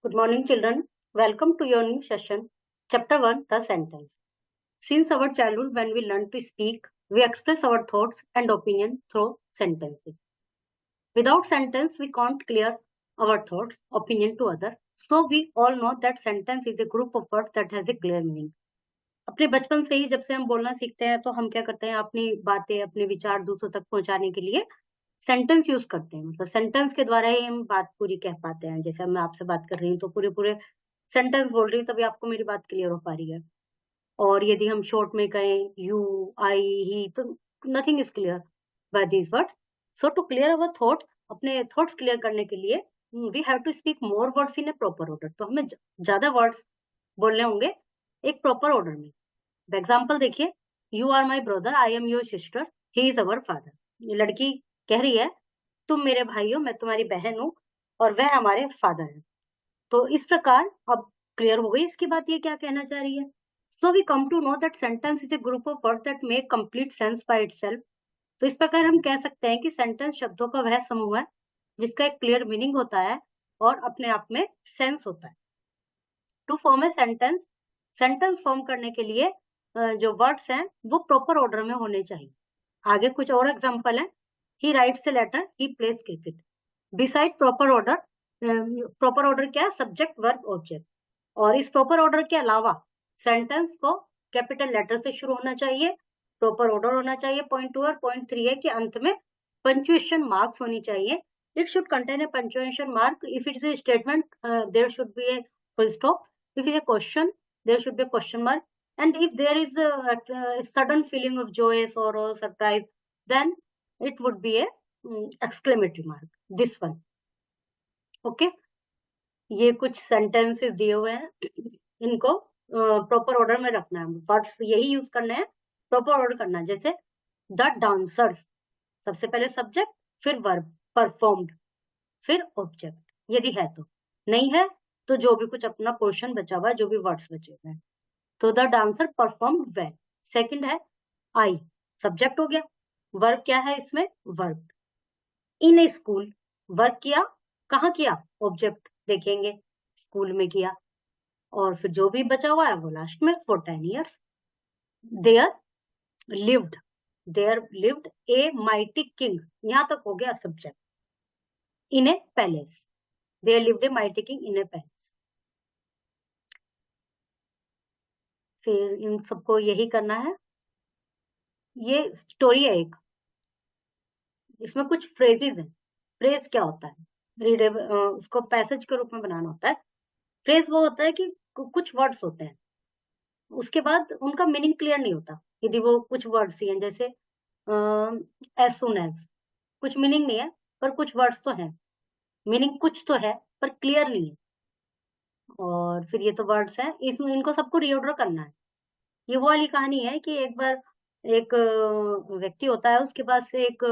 Good morning, children. Welcome to your new session. Chapter 1, The Sentence. Since our childhood, when we learn to speak, we express our thoughts and opinion through sentences. Without sentence, we can't clear our thoughts, opinion to other. So we all know that sentence is a group of words that has a clear meaning. अपने बचपन से ही जब से हम बोलना सीखते हैं तो हम क्या करते हैं, अपनी बातें अपने विचार दूसरों तक पहुंचाने के लिए सेंटेंस यूज करते हैं। मतलब सेंटेंस के द्वारा ही हम बात पूरी कह पाते हैं। जैसे मैं आपसे बात कर रही हूँ तो पूरे पूरे सेंटेंस बोल रही हूँ, तभी आपको मेरी बात क्लियर हो पा रही है। और यदि हम शॉर्ट में कहें यू, आई, ही, तो nothing is clear by these words. So to clear our thoughts, अपने थॉट्स क्लियर करने के लिए we have to speak more words in a proper order. तो हमें ज्यादा वर्ड्स बोलने होंगे एक प्रॉपर ऑर्डर में। एग्जाम्पल देखिए, you are my brother, I am your sister, he is our father. ये लड़की कह रही है तुम मेरे भाई हो, मैं तुम्हारी बहन हूँ और वह हमारे फादर है। तो इस प्रकार अब क्लियर हो गई इसकी बात, ये क्या कहना चाह रही है। So we come to know that sentence is a group of word that make complete sense by itself. तो इस प्रकार हम कह सकते हैं कि सेंटेंस शब्दों का वह समूह है जिसका एक क्लियर मीनिंग होता है और अपने आप में सेंस होता है। To form a sentence, sentence form करने के लिए जो वर्ड्स हैं वो प्रॉपर ऑर्डर में होने चाहिए। आगे कुछ और एग्जांपल है। He writes a letter, he plays cricket. Beside proper order, proper order क्या है, सब्जेक्ट वर्ब ऑब्जेक्ट। और इस प्रॉपर ऑर्डर के अलावा सेंटेंस को कैपिटल लेटर से शुरू होना चाहिए, प्रॉपर ऑर्डर होना चाहिए। पॉइंट 2 और पॉइंट 3 है कि अंत में पंक्चुएशन मार्क्स होनी चाहिए। It should contain a punctuation mark. If it is a statement, there should be a full stop. If it's a question, there should be a question mark. And if there is a sudden feeling of joy, sorrow, surprise, then it would be a exclamatory mark. This one. Okay? ये कुछ sentences दिए हुए हैं, इनको proper order में रखना है। Words यही यूज करना है, प्रॉपर ऑर्डर करना है। जैसे द डांसर्स, सबसे पहले सब्जेक्ट, फिर वर्ब, परफॉर्म्ड, फिर ऑब्जेक्ट यदि है तो। नहीं है तो जो भी कुछ अपना पोर्शन बचा हुआ है, जो भी वर्ड्स बचे हुए हैं। तो the dancer performed well. Second है आई, सब्जेक्ट हो गया। वर्ब क्या है इसमें, वर्ब। इन ए स्कूल, वर्क किया, कहाँ किया, ऑब्जेक्ट देखेंगे, स्कूल में किया। और फिर जो भी बचा हुआ है वो लास्ट में, for 10 years। There lived, there lived a mighty king, यहां तक हो गया subject. In a palace, there lived a mighty king in a palace. फिर इन सबको यही करना है। ये स्टोरी है एक, इसमें कुछ फ्रेजेस हैं। फ्रेज क्या होता है, रीडेबल, उसको पैसेज के रूप में बनाना होता है। फ्रेज वो होता है कि कुछ वर्ड्स होते हैं, उसके बाद उनका मीनिंग क्लियर नहीं होता। यदि वो कुछ वर्ड्स ही हैं, जैसे एज सुन एज, कुछ मीनिंग नहीं है पर कुछ वर्ड्स तो हैं, मीनिंग कुछ तो है पर क्लियर नहीं है। और फिर ये तो वर्ड्स हैं, इसमें इनको सबको रीऑर्डर करना है। ये वो वाली कहानी है कि एक बार एक व्यक्ति होता है, उसके पास एक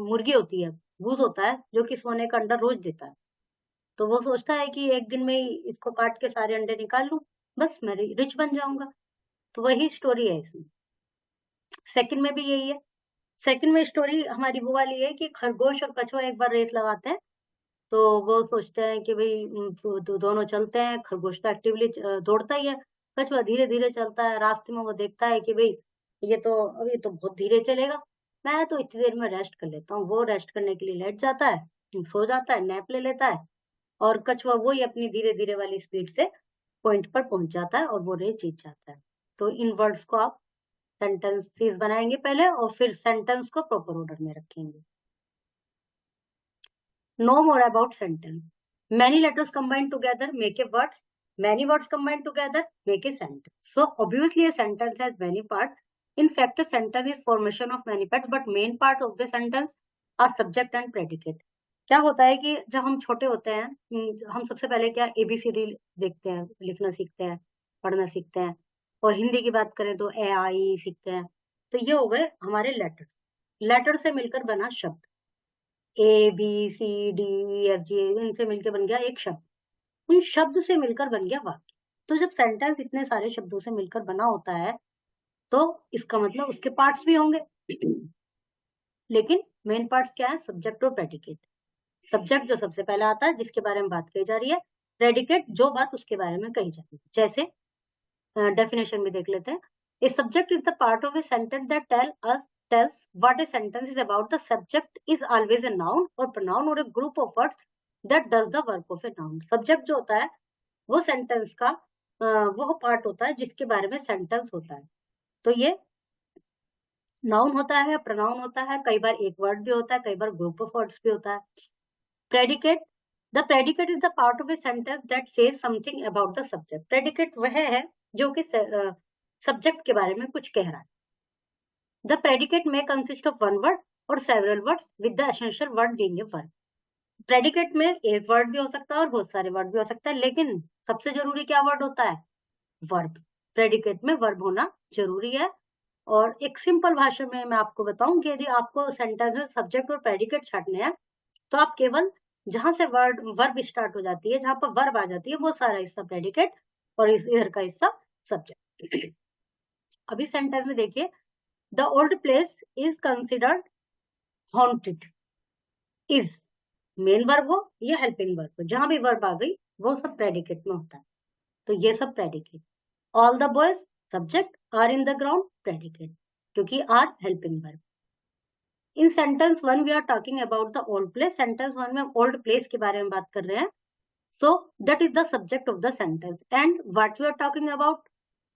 मुर्गी होती है, गूस होता है, जो कि सोने का अंडा रोज देता है। तो वो सोचता है कि एक दिन में ही इसको काट के सारे अंडे निकाल लूं, बस मैं रिच बन जाऊंगा। तो वही स्टोरी है इसमें। सेकंड में भी यही है। सेकंड में स्टोरी हमारी वो वाली है कि खरगोश और कछुआ एक बार रेस लगाते हैं। तो वो सोचते हैं कि भाई दोनों चलते हैं। खरगोश तो एक्टिवली दौड़ता ही है, कछुआ धीरे धीरे चलता है। रास्ते में वो देखता है कि भाई ये तो बहुत धीरे चलेगा, मैं तो इतनी देर में रेस्ट कर लेता हूँ। वो रेस्ट करने के लिए लेट जाता है, सो जाता है, नैप ले लेता है। और कछुआ वही अपनी धीरे धीरे वाली स्पीड से पॉइंट पर पहुंच जाता है और वो रेस जीत जाता है। तो इन वर्ड्स को आप सेंटेंसेस बनाएंगे पहले और फिर सेंटेंस को प्रॉपर ऑर्डर में रखेंगे। Know more about sentence. Many letters combined together make a words. Many words combined together make a sentence. So obviously a sentence has many parts. In fact, a sentence is formation of many parts, but main parts of the sentence are subject and predicate. क्या होता है कि जब हम छोटे होते हैं, हम सबसे पहले क्या ABCD देखते हैं, लिखना सीखते हैं, पढ़ना सीखते हैं। और हिंदी की बात करें तो ए आई सीखते हैं। तो ये हो गए हमारे लेटर्स। लेटर से मिलकर बना शब्द, A B C D F G, इनसे मिलकर बन गया एक शब्द। उन शब्द से मिलकर बन गया वाक्य। तो जब सेंटेंस इतने सारे शब्दों से मिलकर बना होता है तो इसका मतलब उसके पार्ट्स भी होंगे। लेकिन मेन पार्ट्स क्या है, सब्जेक्ट और प्रेडिकेट। सब्जेक्ट जो सबसे पहले आता है, जिसके बारे में बात कही जा रही है, प्रेडिकेट जो बात उसके बारे में कही जाती है। जैसे डेफिनेशन भी देख लेते हैं। A subject is the part of a sentence that tells what a sentence is about. The subject is always a noun or pronoun or a group of words that does the work of a noun. Subject जो होता है वो sentence का वो part होता है जिसके बारे में सेंटेंस होता है। तो ये नाउन होता है, प्रोनाउन होता है, कई बार एक वर्ड भी होता है, कई बार ग्रुप ऑफ वर्ड्स भी होता है। Predicate, the predicate is the part of a sentence that says something about the subject. Predicate वह है जो कि सब्जेक्ट के बारे में कुछ कह रहा है। द प्रेडिकेट में कंसिस्ट ऑफ वन वर्ड और several words with the essential word being a verb. Predicate में एक वर्ड भी हो सकता है और बहुत सारे वर्ड भी हो सकता है, लेकिन सबसे जरूरी क्या वर्ड होता है? वर्ब। प्रेडिकेट में वर्ब होना जरूरी है। और एक सिंपल भाषा में मैं आपको बताऊं कि यदि आपको सेंटेंस में सब्जेक्ट और प्रेडिकेट छाटने हैं तो आप केवल जहां से वर्ब स्टार्ट हो जाती है, जहां पर वर्ब आ जाती है, वो सारा हिस्सा प्रेडिकेट और इधर का हिस्सा सब्जेक्ट। अभी सेंटेंस में देखिए, the old place is considered haunted. Is main verb हो या हेल्पिंग वर्ब हो, जहां भी वर्ब आ गई वो सब प्रेडिकेट में होता है। तो ये सब predicate. All the boys subject, are in the ground predicate, क्योंकि are helping verb. In sentence one we are talking about the old place. Sentence one में ओल्ड प्लेस के बारे में बात कर रहे हैं। So that is the subject of the sentence and what we are talking about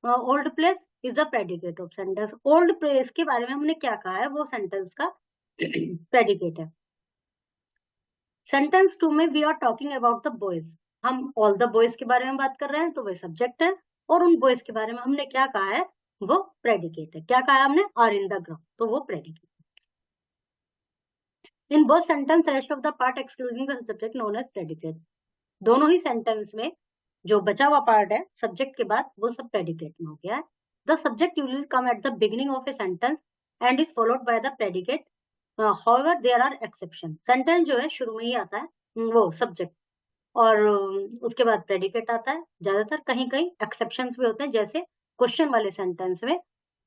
old place is the predicate of sentence. Old place के बारे में हमने क्या कहा है वो सेंटेंस का प्रेडिकेट है। सेंटेंस टू में we are talking about the boys. हम ऑल द बॉयज के बारे में बात कर रहे हैं तो वह सब्जेक्ट है, और उन बॉयज के बारे में हमने क्या कहा है वो प्रेडिकेट है। क्या कहा है हमने? आर इन द ग्राउंड, तो वो predicate. In both sentence rest of the part excluding the subject known as predicate. दोनों ही सेंटेंस में जो बचा हुआ पार्ट है सब्जेक्ट के बाद वो सब प्रेडिकेट में हो गया है। The subject usually come at the beginning of a sentence and is followed by the predicate. however there are exception। Sentence जो है शुरू में ही आता है वो सब्जेक्ट, और उसके बाद प्रेडिकेट आता है ज्यादातर। कहीं कहीं एक्सेप्शंस भी होते हैं, जैसे क्वेश्चन वाले सेंटेंस में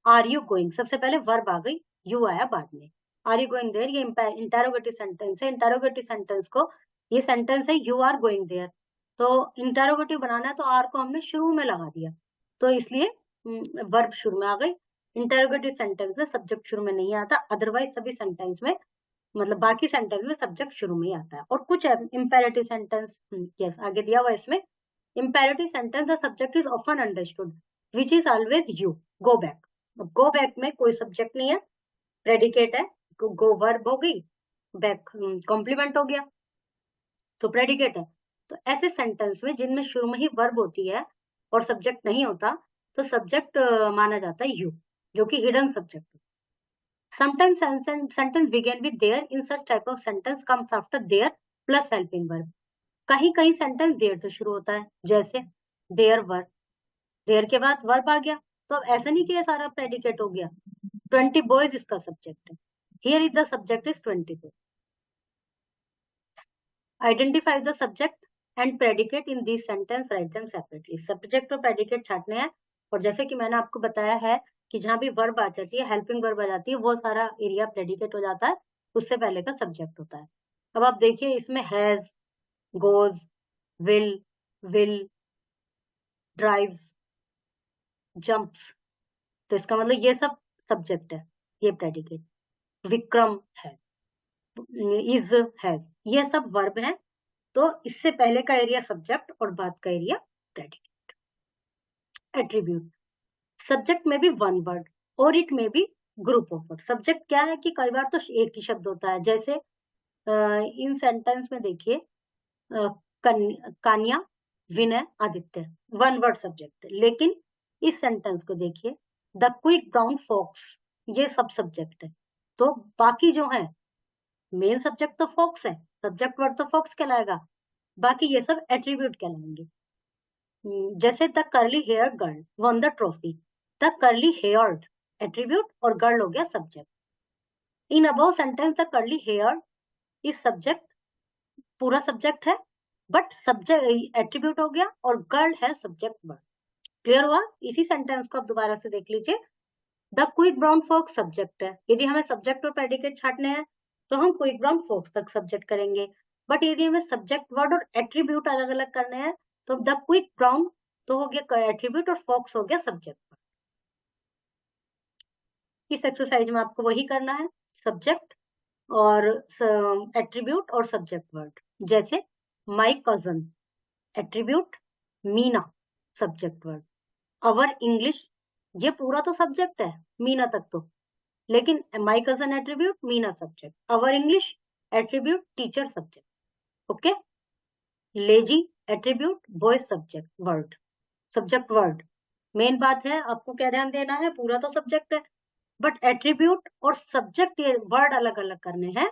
आर यू गोइंग, सबसे पहले वर्ब आ गई, यू आया बाद में। आर यू गोइंग देयर, ये इंटेरोगेटिव सेंटेंस है। इंटेरोगेटिव सेंटेंस को, ये सेंटेंस है यू आर गोइंग देयर, तो इंटेरोगेटिव बनाना है तो आर को हमने शुरू में लगा दिया, तो इसलिए वर्ब शुरू में आ गई। इंटेरोगेटिव सेंटेंस में सब्जेक्ट शुरू में नहीं आता, अदरवाइज सभी सेंटेंस में, मतलब बाकी सेंटेंस में सब्जेक्ट शुरू में ही आता है। और कुछ इंपेरेटिव सेंटेंस, यस आगे दिया हुआ इसमें, imperative sentence the subject is often understood which is always you. Go back, go back में कोई सब्जेक्ट नहीं है, प्रेडिकेट है, गो वर्ब हो गई, बैक कॉम्प्लीमेंट हो गया, तो प्रेडिकेट है। तो ऐसे सेंटेंस में जिनमें शुरू में ही वर्ब होती है और सब्जेक्ट नहीं होता, तो सब्जेक्ट माना जाता है यू, जो कि हिडन सब्जेक्ट है। Sometimes sentence begin with there. In such type of sentence comes after there plus helping verb. कहीं कहीं सेंटेंस देयर से शुरू होता है, जैसे देयर वर, देयर के बाद वर्ब आ गया, तो अब ऐसा नहीं कि ये सारा प्रेडिकेट हो गया। 20 बॉयज इसका सब्जेक्ट है, here is the subject is 20 boys. Identify the subject and predicate in this sentence, write them separately. Subject और प्रेडिकेट छाटने हैं, और जैसे कि मैंने आपको बताया है कि जहां भी वर्ब आ जाती है, हेल्पिंग वर्ब आ जाती है, वो सारा एरिया प्रेडिकेट हो जाता है, उससे पहले का सब्जेक्ट होता है। अब आप देखिए इसमें has, goes, will, drives, jumps, तो इसका मतलब ये सब सब्जेक्ट है, ये प्रेडिकेट। विक्रम है, इज, हैज, ये सब वर्ब है, तो इससे पहले का एरिया सब्जेक्ट और बाद का एरिया प्रेडिकेट। एट्रीब्यूट, सब्जेक्ट में भी वन वर्ड और इट में भी ग्रुप ऑफ वर्ड। सब्जेक्ट क्या है कि कई बार तो एक ही शब्द होता है, जैसे इन सेंटेंस में देखिए कान्या, विनय, आदित्य, वन वर्ड सब्जेक्ट। लेकिन इस सेंटेंस को देखिए, द क्विक ब्राउन फॉक्स, ये सब सब्जेक्ट है। तो बाकी जो है, मेन सब्जेक्ट तो फॉक्स है, सब्जेक्ट वर्ड तो फॉक्स कहलाएगा, बाकी ये सब एट्रीब्यूट कहलाएंगे। जैसे the curly hair girl won the trophy, the curly haired attribute और गर्ल हो गया subject. In above sentence the curly hair is subject, पूरा सब्जेक्ट है, बट सब्जेक्ट एट्रीब्यूट हो गया, और गर्ल है सब्जेक्ट वर्ड। क्लियर हुआ? इसी सेंटेंस को आप दोबारा से देख लीजिए। The quick brown fox subject है, यदि हमें सब्जेक्ट और प्रेडिकेट छाटने हैं तो हम क्विक ब्राउन फॉक्स तक सब्जेक्ट करेंगे। बट यदि हमें सब्जेक्ट वर्ड और एट्रीब्यूट अलग अलग करने हैं तो द क्विक ब्राउन तो हो गया एट्रीब्यूट और फॉक्स हो गया सब्जेक्ट वर्ड। इस एक्सरसाइज में आपको वही करना है, सब्जेक्ट और एट्रीब्यूट और सब्जेक्ट वर्ड। जैसे my cousin attribute, Meena subject word, our English ये पूरा तो सब्जेक्ट है मीना तक तो, लेकिन my cousin attribute, Meena subject, our English attribute, teacher subject. Okay, lazy attribute, boy subject word, subject word. Main बात है आपको क्या ध्यान देना है, पूरा तो सब्जेक्ट है बट एट्रीब्यूट और सब्जेक्ट ये वर्ड अलग अलग करने हैं।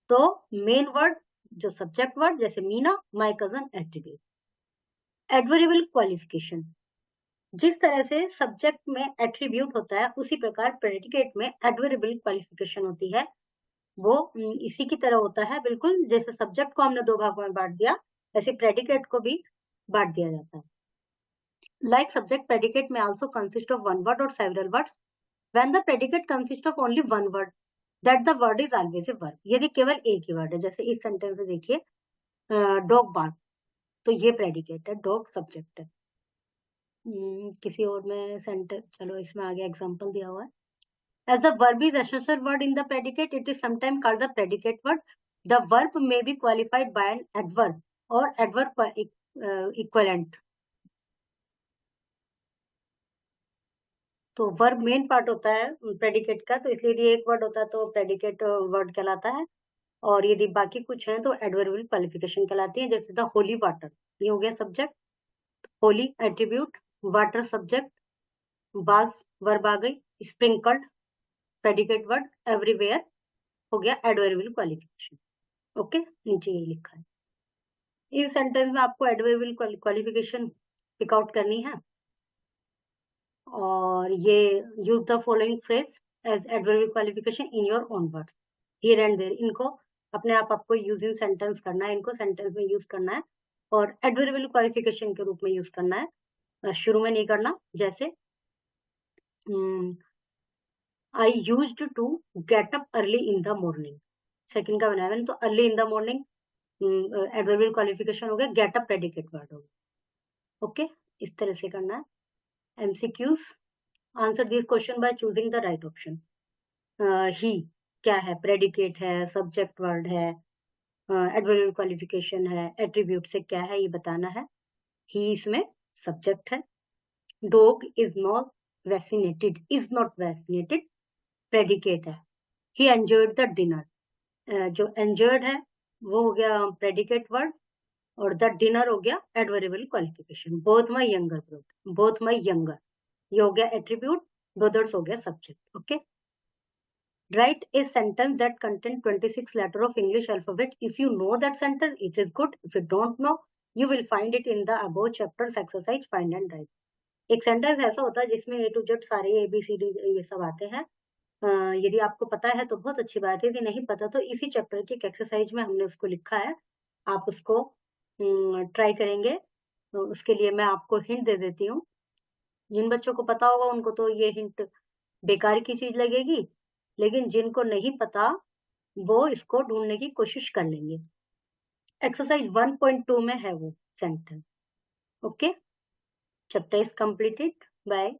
तो मेन वर्ड जो सब्जेक्ट वर्ड जैसे Meena, my cousin attribute. Adverbial qualification, जिस तरह से सब्जेक्ट में एट्रीब्यूट होता है उसी प्रकार प्रेडिकेट में एडवर्बियल क्वालिफिकेशन होती है। वो इसी की तरह होता है बिल्कुल, जैसे सब्जेक्ट को हमने दो भागों में बांट दिया वैसे प्रेडिकेट को भी बांट दिया जाता है। लाइक सब्जेक्ट प्रेडिकेट में also consist of one word और several words. When the predicate consist of only one word that the word is always a verb. यदि केवल एक ही वर्ड है, जैसे इस सेंटेंस में देखिए डॉग बार्क, तो ये प्रेडिकेट है, डॉग सब्जेक्ट है। किसी और में सेंटेंस, चलो इसमें आगे एग्जांपल दिया हुआ है। As the verb is associated word in the predicate, it is sometimes called the predicate word. The verb may be qualified by an adverb or adverb equivalent. तो वर्ब मेन पार्ट होता है predicate का, तो इसलिए यदि एक word होता है तो प्रेडिकेट वर्ड कहलाता है, और यदि बाकी कुछ है तो एडवर्बियल क्वालिफिकेशन कहलाती है। जैसे द होली वाटर, ये हो गया subject, Holi attribute, water subject, बास वर्ब आ गई, स्प्रिंकल्ड प्रेडिकेट वर्ड, एवरीवेयर हो गया एडवर्बियल क्वालिफिकेशन। ओके, नीचे ये लिखा है। इस सेंटेंस में आपको एडवर्बियल क्वालिफिकेशन पिक आउट करनी है, और ये use the following phrase as adverbial qualification in your own words. Here and there, इनको अपने आप आपको यूज इन सेंटेंस करना है, इनको सेंटेंस में यूज करना है और एडवर्बियल क्वालिफिकेशन के रूप में यूज करना है, शुरू में नहीं करना। जैसे I used to get up early in the morning, second का बनाया मैंने, तो early in the morning adverbial qualification हो गया, गेट अप प्रेडिकेट वर्ड हो गया। ओके, इस तरह से करना है। MCQs, answer this question by choosing the right option. ही क्या है, प्रेडिकेट है, सब्जेक्ट वर्ड है, एडवर्बियल क्वालिफिकेशन है, एट्रीब्यूट से क्या है ये बताना है। ही इसमें सब्जेक्ट है, dog is not vaccinated, is not vaccinated predicate है, ही एंजॉयड द डिनर, जो एंजॉयड है वो हो गया प्रेडिकेट वर्ड, और द डिनर हो गया adverbial qualification. Both my younger brother, both my younger ये हो गया एट्रीब्यूट, ब्रदर्स हो गया subject. Okay, write a sentence that contains 26 letters of English alphabet. If you know that sentence, it is good. If you don't know, you will find it in the above chapters exercise find and write. एक sentence ऐसा होता है जिसमें ए to Z सारे ABCD ये सब आते हैं। यदि आपको पता है तो बहुत अच्छी बात है, यदि नहीं पता तो इसी चैप्टर की एक एक्सरसाइज में हमने उसको लिखा है, आप उसको ट्राई करेंगे। तो उसके लिए मैं आपको हिंट दे देती हूँ। जिन बच्चों को पता होगा उनको तो ये हिंट बेकार की चीज लगेगी, लेकिन जिनको नहीं पता वो इसको ढूंढने की कोशिश कर लेंगे। एक्सरसाइज 1.2 में है वो सेंटेंस। Okay, chapter is completed. Bye.